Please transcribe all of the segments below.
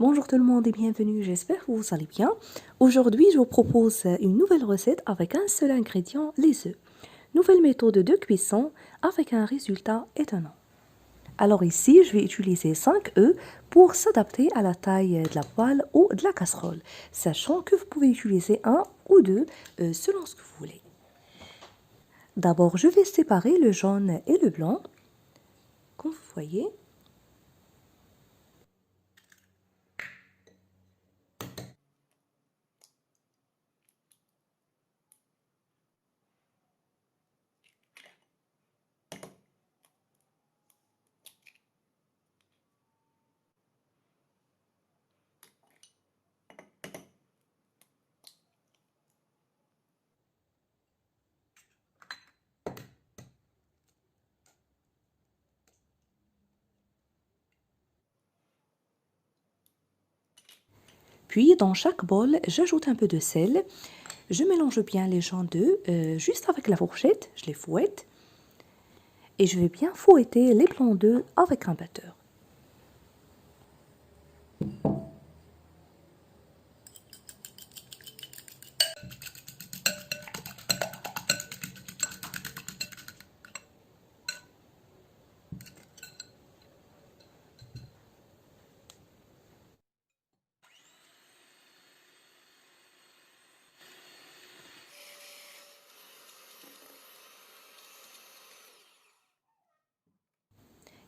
Bonjour tout le monde et bienvenue, j'espère que vous allez bien. Aujourd'hui, je vous propose une nouvelle recette avec un seul ingrédient, les œufs. Nouvelle méthode de cuisson avec un résultat étonnant. Alors ici, je vais utiliser 5 œufs pour s'adapter à la taille de la poêle ou de la casserole, sachant que vous pouvez utiliser un ou deux selon ce que vous voulez. D'abord, je vais séparer le jaune et le blanc, comme vous voyez. Puis, dans chaque bol, j'ajoute un peu de sel. Je mélange bien les jaunes d'œufs juste avec la fourchette, je les fouette. Et je vais bien fouetter les blancs d'œufs avec un batteur.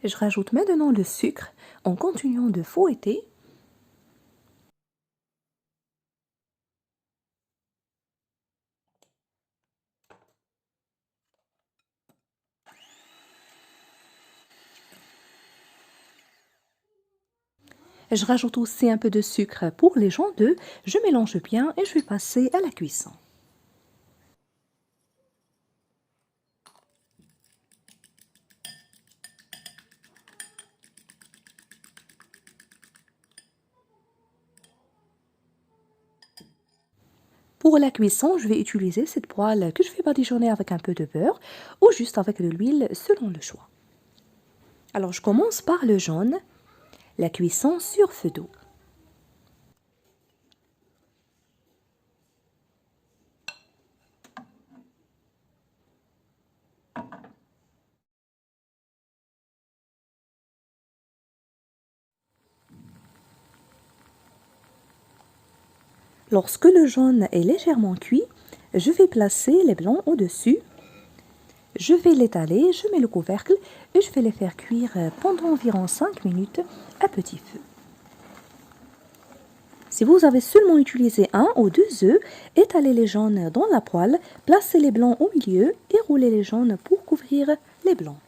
Je rajoute maintenant le sucre en continuant de fouetter. Je rajoute aussi un peu de sucre pour les jaunes d'œufs. Je mélange bien et je vais passer à la cuisson. Pour la cuisson, je vais utiliser cette poêle que je vais badigeonner avec un peu de beurre ou juste avec de l'huile selon le choix. Alors je commence par le jaune, la cuisson sur feu doux. Lorsque le jaune est légèrement cuit, je vais placer les blancs au-dessus. Je vais l'étaler, je mets le couvercle et je vais les faire cuire pendant environ 5 minutes à petit feu. Si vous avez seulement utilisé un ou deux œufs, étalez les jaunes dans la poêle, placez les blancs au milieu et roulez les jaunes pour couvrir les blancs.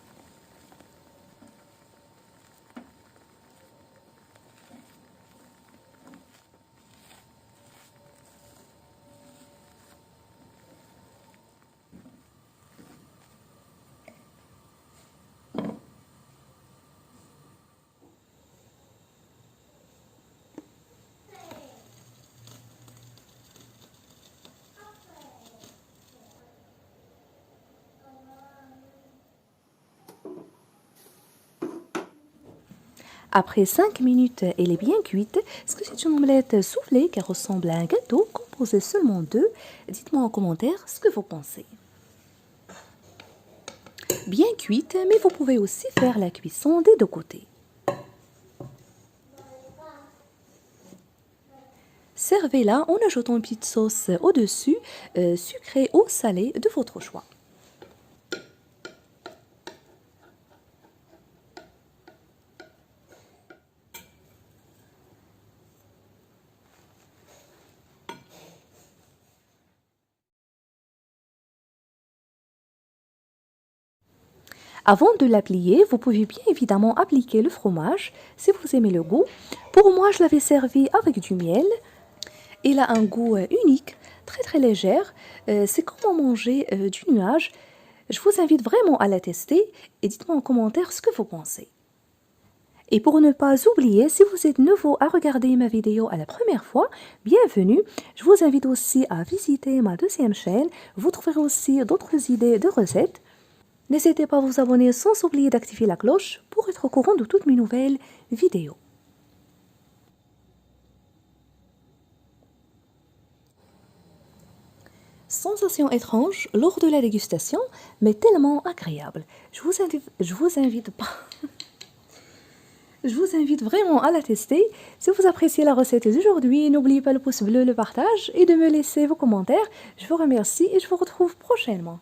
Après 5 minutes, elle est bien cuite. Est-ce que c'est une omelette soufflée qui ressemble à un gâteau composé seulement d'œufs? Dites-moi en commentaire ce que vous pensez. Bien cuite, mais vous pouvez aussi faire la cuisson des deux côtés. Servez-la en ajoutant une petite sauce au-dessus, sucrée ou salée de votre choix. Avant de la plier, vous pouvez bien évidemment appliquer le fromage si vous aimez le goût. Pour moi, je l'avais servi avec du miel. Il a un goût unique, très léger. C'est comme manger du nuage. Je vous invite vraiment à la tester et dites-moi en commentaire ce que vous pensez. Et pour ne pas oublier, si vous êtes nouveau à regarder ma vidéo à la première fois, bienvenue. Je vous invite aussi à visiter ma deuxième chaîne. Vous trouverez aussi d'autres idées de recettes. N'hésitez pas à vous abonner sans oublier d'activer la cloche pour être au courant de toutes mes nouvelles vidéos. Sensation étrange lors de la dégustation, mais tellement agréable. Je vous invite vraiment à la tester. Si vous appréciez la recette d'aujourd'hui, n'oubliez pas le pouce bleu, le partage et de me laisser vos commentaires. Je vous remercie et je vous retrouve prochainement.